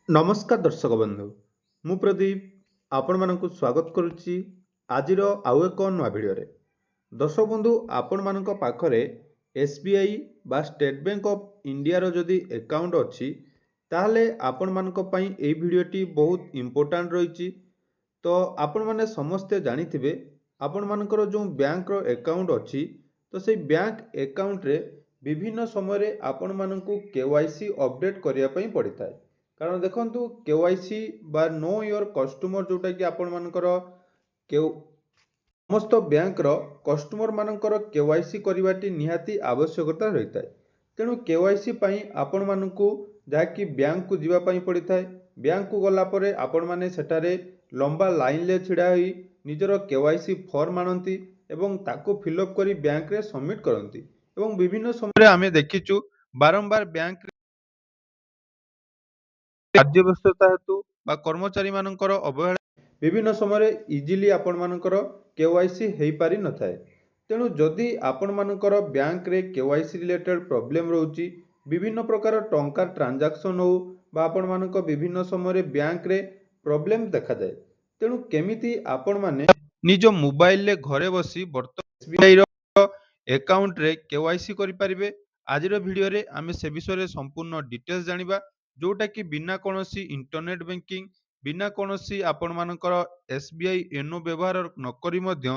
नमस्कार दर्शक बंधु मु प्रदीप आपण मानक स्वागत करुच्ची आजिर आउ एक नुआ भिडियो दर्शक बंधु आपण मानक पाखरे एसबीआई बा स्टेट बैंक ऑफ इंडिया रो जदि अकाउंट अच्छी ताहले आपण मानक पई एई भिडियोटी बहुत इंपोर्टेंट रही। तो आपण माने समस्ते जानिथिबे आपण मानकर जो बैंक रो अकाउंट अच्छी तो सेई बैंक अकाउंट रे विभिन्न समय रे आपण मानकु केवाईसी अपडेट करिया पई पड़िଥାଏ। कारण देखंतु केवाईसी बा नो योर कस्टमर जोटा कि आपण मानकर के समस्त बैंक रो कस्टमर मानकर केवाईसी करिवाटी निहाती आवश्यकता रहिଥାଏ। तेणु केवाईसी पई आपण मानकु जाकि बैंक को जीवा पई पड़िଥାଏ। बैंक को गला परे आपण माने सेटारे लंबा लाइन ले छिड़ा होई निजर केवाईसी फॉर्म आनंती एवं ताको फिलअप करी बैंक रे सबमिट करंती एवं विभिन्न समय आमे देखिचु बारंबार बैंक कार्य व्यस्तता हेतु बा कर्मचारी मानकर अवहेला विभिन्न समय इजिली आपण मानकर केवाईसी हेई पारि न थाए। तेणु जदि आपण मानकर बैंक रे केवाईसी रिलेटेड प्रॉब्लम रहउची विभिन्न प्रकार टंका ट्रांजैक्शन हो बा आपण मानक विभिन्न समय बैंक रे प्रॉब्लम देखा जाए। तेणु केमिति आपण माने निज मोबाइल ले घरे बसी वर्तमान एसबीआई रो अकाउंट रे केवाईसी करि परिबे। आजिर वीडियो रे आमे से विषय रे संपूर्ण डिटेल्स जानिबा जोटा कि बिना कोनोसी इंटरनेट बैंकिंग बिना कोनोसी आपण मानकर एसबीआई एनो व्यवहार न करी मध्य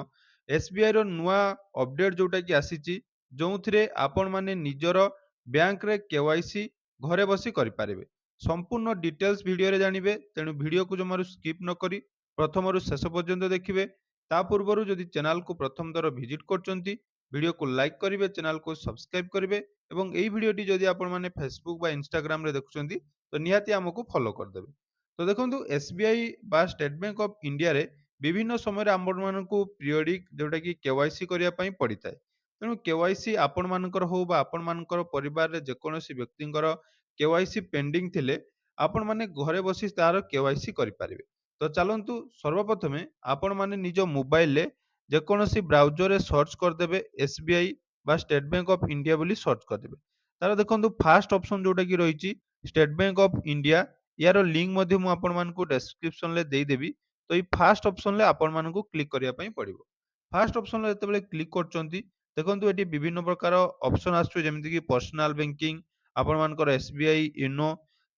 एसबीआई रो नुआ अपडेट जोटा कि आसीची जोंथिरे आपण माने निजर बैंक रे केवाईसी घरे बसी करि पारिबे। संपूर्ण डिटेल्स वीडियो रे जानिबे तेणु वीडियो को जमारु स्किप न करी प्रथमरु शेष पर्यंत देखिबे। ता पूर्वरु जदि चैनल को प्रथम दर विजिट करचंती वीडियो को लाइक करिवे चैनल को सब्सक्राइब करिवे एवं एई वीडियोटी जदि आपण माने फेसबुक बा इंस्टाग्राम रे देखुचंती तो निहाती आमको फॉलो करदेवे। तो देखो एसबीआई बा स्टेट बैंक ऑफ इंडिया रे विभिन्न समय आपण मानकु पीरियडिक जोटा कि केवाईसी करिया पई पड़िଥାଏ। तेणु केवाईसी आपण मानकर हो बा आपण मानकर परिवार रे जेकोनोसी व्यक्तिंकर केवाईसी पेंडिंग थिले आपण माने घरे बसी तार केवाईसी करि पारिबे। तो चलंतु सर्वप्रथमे आपण माने निज मोबाइल ले जेकोनोसी ब्राउजर रे सर्च करदेबे एसबीआई बा स्टेट बैंक ऑफ इंडिया बोली सर्च करदेबे। तार देखंतु फास्ट ऑप्शन जोटा कि रहिची स्टेट बैंक ऑफ इंडिया यार लिंक मध्य मु आपण मानकु डिस्क्रिप्शन ले देई देबी। तो ई फास्ट ऑप्शन ले आपण मानकु क्लिक करिया पई पड़िबो। फास्ट ऑप्शन ले जतेबेले क्लिक करचंती देखंतु एटी विभिन्न प्रकार ऑप्शन आसु जेमिति कि पर्सनल बैंकिंग आपण मानकर एसबीआई यूनो।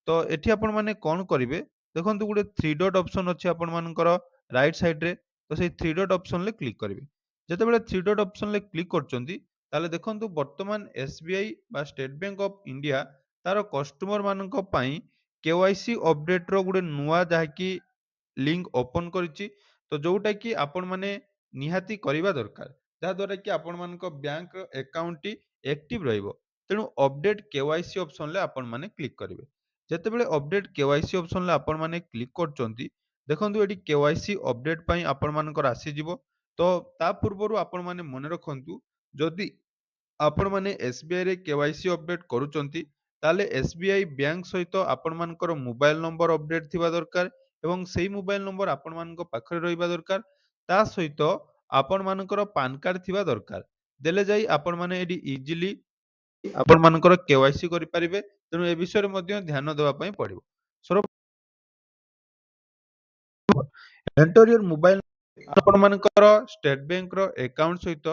तो एठी आपण माने कोन करिवे देखंतु गुटे थ्री डॉट ऑप्शन अछि आपण मानकर राइट साइड रे। तो सेई थ्री डॉट ऑप्शन ले क्लिक करिवे। जतेबेले थ्री डॉट ऑप्शन ले क्लिक करचंती ताले देखंतु वर्तमान एसबीआई बा स्टेट बैंक ऑफ इंडिया तार कस्टमर मानक पई केवाईसी अपडेट रो गुटे नुआ जहाँकि लिंक ओपन करिछि। तो जोटा कि आपण माने निहाती करिवा दरकार जहा द्वारा कि आपण मानक बैंक अकाउंट टी एक्टिव रहइबो। तेणु अपडेट केवाईसी ऑप्शन ले आपण माने क्लिक करिवे। जेतेबेले अपडेट केवाईसी ऑप्शन ले आपण माने क्लिक करचंती देखंतु एटी केवाईसी अपडेट पई आपण मानकर आसी जिवो। तो ता पूर्वरु आपण माने मने रखंतु जदि आपण माने एसबीआई रे केवाईसी अपडेट करूचंती ताले एसबीआई बैंक सहित आपण मानकर मोबाइल नंबर अपडेट थिबा दरकार एवं सेही मोबाइल नंबर आपण मानक पाखरे रहिबा दरकार। ता सहित आपण मानकर पान कार्ड थिबा दरकार देले जाई आपण माने एडी इजीली आपण मानकर केवाईसी करि परिबे। तेणु ए विषय रे मध्य ध्यान देबा पई पड़िबो। सर्व एंटर योर मोबाइल आपण मानकर स्टेट बैंक रो अकाउंट सहित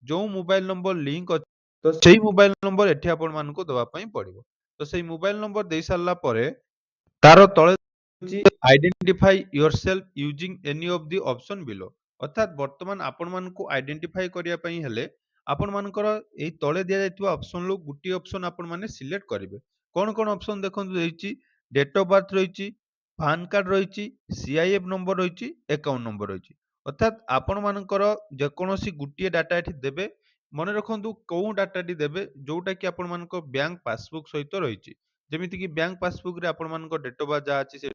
जो मोबाइल नंबर लिंक अछि तो सेही मोबाइल नंबर एठी आपण मानकु दबा पई पड़िबो। तो सेही मोबाइल नंबर देई सारला परे तार तळे अछि identify yourself using any of the option below. अर्थात वर्तमान आपण मानकु आइडेंटिफाई करिया पई हेले आपण मानकर एई तळे दिया जायतिबा ऑप्शन लो गुटी ऑप्शन आपण माने सिलेक्ट करिवे। कोन कोन ऑप्शन देखंतु देइछि डेट ऑफ बर्थ रहिछि पान कार्ड रहिछि सीआईएफ नंबर रहिछि अकाउंट नंबर रहिछि। अर्थात आपण मानकर जेकोनोसी गुटिए डाटा एठी देबे मने रखंतु कोउ डाटाटी देबे जोटा कि आपण मानक बैंक पासबुक सहित रहिछि। जेमिति कि बैंक पासबुक रे आपण मानक डेट ऑफ बर्थ जा अछि से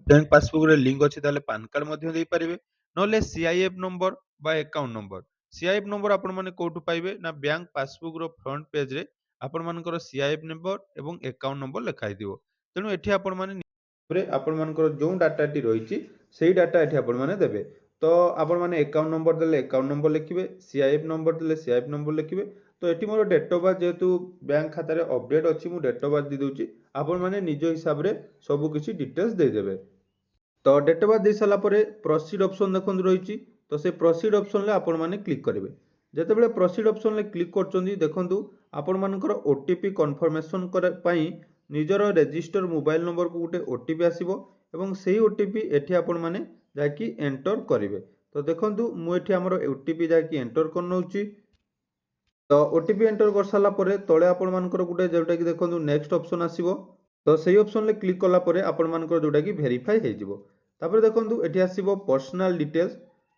बैंक पासबुक रे लिंक अछि ताले पान कार्ड मध्य देई परिबे नले सीआईएफ नंबर बा अकाउंट नंबर। सीआईएफ नंबर आपण माने कोठु पाइबे ना बैंक पासबुक रो फ्रंट पेज रे आपण मानकर सीआईएफ नंबर एवं अकाउंट नंबर लेखाइ दिबो। तेणु एठी आपण माने रे आपण मानकर जो डाटाटी रहिछि सेही डाटा एठी आपण माने देबे। तो आपण माने अकाउंट नंबर देले अकाउंट नंबर लिखिबे सीआईएफ नंबर देले सीआईएफ नंबर लिखिबे। तो ये मोर डेट ऑफ बर्थ जेहेतु बैंक खाता रे अपडेट अच्छी मु डेट ऑफ बर्थ दे दूची आपण माने निज हिसाब रे सब किछि डिटेल्स दे देबे। तो डेट ऑफ बर्थ दे साला परे प्रोसीड ऑप्शन देखंतु रहिछि तो से प्रोसीड ऑप्शन ले आपण माने क्लिक करिवे। जेतेबेले प्रोसीड ऑप्शन ले क्लिक करचोंदी देखंतु आपण मानकर ओटीपी कन्फर्मेशन पई निजर रजिस्टर मोबाइल नंबर को गोटे ओटीपी आसीबो एवं सेही ओटीपी एठी आपण माने जाकी एंटर करिवे। तो देखंतु मु एठी हमर ओटीपी जाकी एंटर कर नउची। तो ओटीपी एंटर कर साला परे तळे आपण मानकर गोटे जेउटा कि देखंतु नेक्स्ट ऑप्शन आसीबो। तो सेही ऑप्शन ले क्लिक कला परे आपण मानकर जोटा कि वेरीफाई हे जिवो। तापर देखंतु एठी आसीबो पर्सनल डिटेल्स।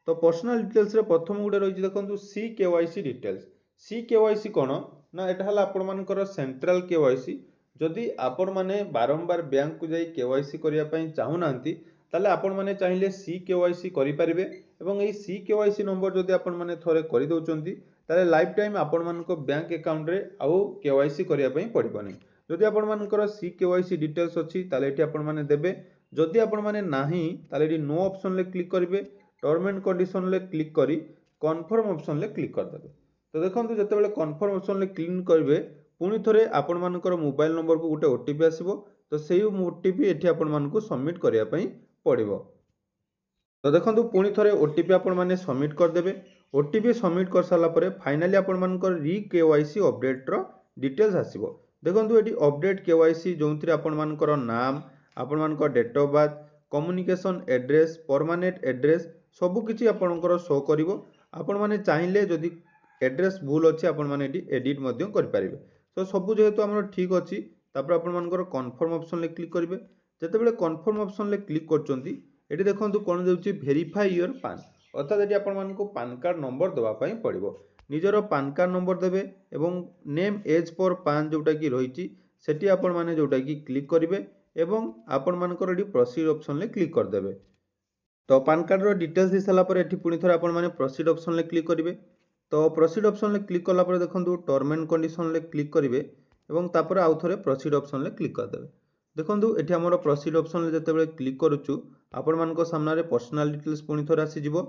तो पर्सनल डिटेल्स रे प्रथम गुटे रहिछि देखंतु सी केवाईसी डिटेल्स। सी केवाईसी कोन ना एटा हला आपण मानकर सेंट्रल केवाईसी। जदि आपण माने बारंबार बैंक को जाई केवाईसी करिया पई चाहू नांती ताले आपण माने चाहिले सी केवाईसी करि परिबे एवं एई सी केवाईसी नंबर जदि आपण माने थोरे करि दउचंती ताले लाइफ टाइम आपण मानको बैंक अकाउंट रे आउ केवाईसी करिया पई पड़िबोनी। जदि आपण मानकर सी केवाईसी डिटेल्स अछि ताले एठी आपण माने देबे। जदि आपण माने नाही ताले एठी नो ऑप्शन ले क्लिक करिवे। टर्म एंड कंडीशन ले क्लिक करी कन्फर्म ऑप्शन ले क्लिक कर देबे। तो देखंतु जतेबेले कन्फर्म ऑप्शन ले क्लिक करिवे पुनी थोरे आपण मानकर मोबाइल नंबर को गोटे ओटीपी आसीबो। तो सेही ओटीपी एठी आपण मानको सबमिट करिया पई पड़िबो। तो देखंतु पुनी थोरे ओटीपी आपण माने सबमिट कर देबे। ओटीपी सबमिट कर साला परे फाइनली आपण मानकर री केवाईसी अपडेट रो डिटेल्स आसीबो। देखंतु एठी अपडेट केवाईसी जोंथिरे आपण मानकर नाम आपण मानकर date of birth communication address permanent address सब किछि आपणकर शो करिवो। आपण माने चाहिले जदि एड्रेस भूल अछि आपण माने एठी एडिट मध्य करि परिबे। तो सब जेहेतु हमर ठीक अछि तापर आपण मानकर कन्फर्म ऑप्शन ले क्लिक करिवे। जेतेबेले कन्फर्म ऑप्शन ले क्लिक करचोंती एठी देखंतु कोन देउची वेरीफाई योर पान अर्थात एठी आपण मानको पान कार्ड नंबर दवा पई पड़िबो। निजरो पान कार्ड नंबर देबे एवं नेम एज पर पान जोटा कि रहिची सेठी आपण माने जोटा कि क्लिक करिवे एवं आपण मानकर एठी प्रोसीड ऑप्शन ले क्लिक कर देबे। तो पान कार्ड रो डिटेल्स दे साला पर एठी पुनी थोर आपण माने प्रोसीड ऑप्शन ले क्लिक करिवे। तो प्रोसीड ऑप्शन ले क्लिक कला पर देखंतु टर्म एंड कंडीशन ले क्लिक करिवे एवं तापर आउ थोरे प्रोसीड ऑप्शन ले क्लिक कर देबे। देखंतु एठी हमर प्रोसीड ऑप्शन ले जतेबेले क्लिक करूछु आपण मानको सामना रे पर्सनल डिटेल्स पुनी थोर आसी जिवो।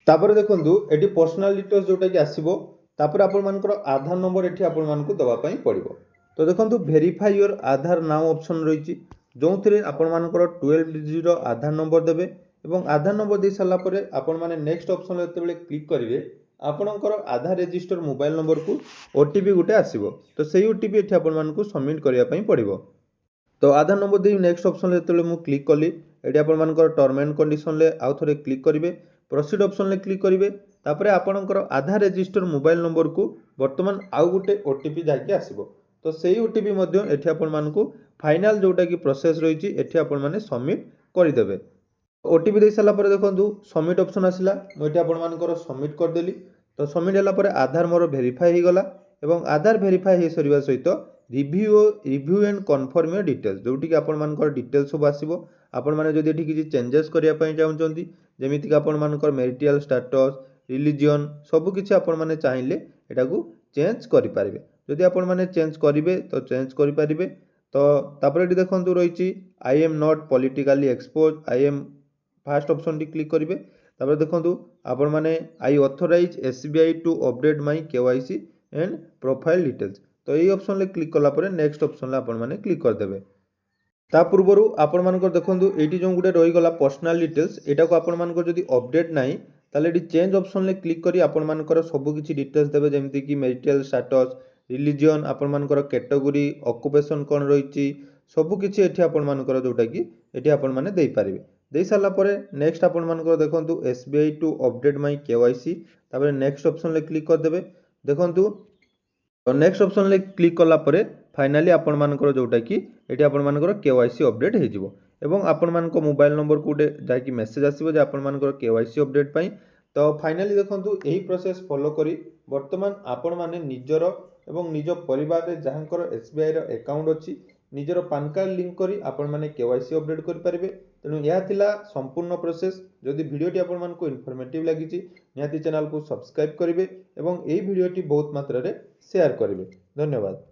तापर देखंतु एठी पर्सनल डिटेल्स जोटा कि आसीबो तापर आपण मानकर आधार नंबर एठी आपण मानको दवा पई पड़िबो। तो देखंतु verify your Aadhaar now option रहिची जोंथिरे आपण मानकर 12 डिजिट रो आधार नंबर देबे एवं आधार नंबर दे साला परे आपण माने नेक्स्ट ऑप्शन ले जतेबेले क्लिक करिवे आपणकर आधार रजिस्टर मोबाइल नंबर को ओटीपी गुटे आसीबो। तो सेही ओटीपी एठी आपण मानको सबमिट करिया पई पड़िबो। तो आधार नंबर दे नेक्स्ट ऑप्शन ले जतेबेले मु क्लिक कली एठी आपण मानकर टर्म एंड कंडीशन ले आउ थोरे क्लिक करिवे प्रोसीड ऑप्शन ले क्लिक करिवे तापरे आपणकर आधार रजिस्टर मोबाइल नंबर को वर्तमान आउ गुटे ओटीपी जाके आसीबो। तो सेही ओटीपी मध्य एठी आपण मानको फाइनल जोटा कि प्रोसेस रहिची एठी आपण माने सबमिट करि देबे। ओटीपी दे साला परे देखंतु सबमिट ऑप्शन आसिला मु एठी आपण मानकर सबमिट कर देली। तो सबमिट होला परे आधार मोर वेरीफाई हे गला एवं आधार वेरीफाई हे सरिबा सहित review and confirm your details जोटी कि आपण मानकर डिटेल्स सब आसीबो। आपण माने जदि एठी किछि चेंजेस करिया पई चाहउचंती जेमिति कि आपण मानकर मैरिटल स्टेटस रिलीजन सब किछि आपण माने चाहिले एटा को चेंज करि पारिबे। जदि आपण माने चेंज करिवे तो चेंज करि पारिबे। तो तापर एठी देखंतु रहिची I am not politically exposed I am first option टी क्लिक करिवे। तापर देखंतु आपण माने I authorise SBI to update my KYC and profile details. तो एई ऑप्शन ले क्लिक कला परे नेक्स्ट ऑप्शन ले आपण माने क्लिक कर देबे। ता पूर्वरु आपण मानकर देखंतु एठी जो गुटे रहि गला पर्सनल डिटेल्स एटा को आपण मानकर जदि अपडेट नाही ताले एठी चेंज ऑप्शन ले क्लिक करी आपण मानकर सब किछि डिटेल्स देबे जेमिति कि मैरिटल स्टेटस रिलीजन आपण मानकर कैटेगरी ऑक्युपेशन कोन रहिची सब किछि एठी आपण मानकर जोटा कि एठी आपण माने देई पारिबे। देई साला परे नेक्स्ट आपण मानकर देखंतु SBI to update my KYC तापर नेक्स्ट ऑप्शन ले क्लिक कर देबे। देखंतु नेक्स्ट ऑप्शन ले क्लिक कला परे फाइनली आपण मानकर जोटा कि एठी आपण मानकर केवाईसी अपडेट हे जिवो एवं आपण मानको मोबाइल नंबर को उडे जाकी मेसेज आसीबो जे आपण मानकर केवाईसी अपडेट पई। तो फाइनली देखंतु एही प्रोसेस फॉलो करी वर्तमान आपण माने निजरो एवं निज परिवार रे जहांकर एसबीआई रो अकाउंट अछि निजरो पान कार्ड लिंक करी आपण माने केवाईसी अपडेट करि परिबे। तेनु यह थिला संपूर्ण प्रोसेस। जदि वीडियोटी आपण मानको इन्फॉर्मेटिव लागिछि निहाती चैनल को सब्सक्राइब करिवे एवं एही वीडियोटी बहुत मात्रा रे शेयर करिवे। धन्यवाद।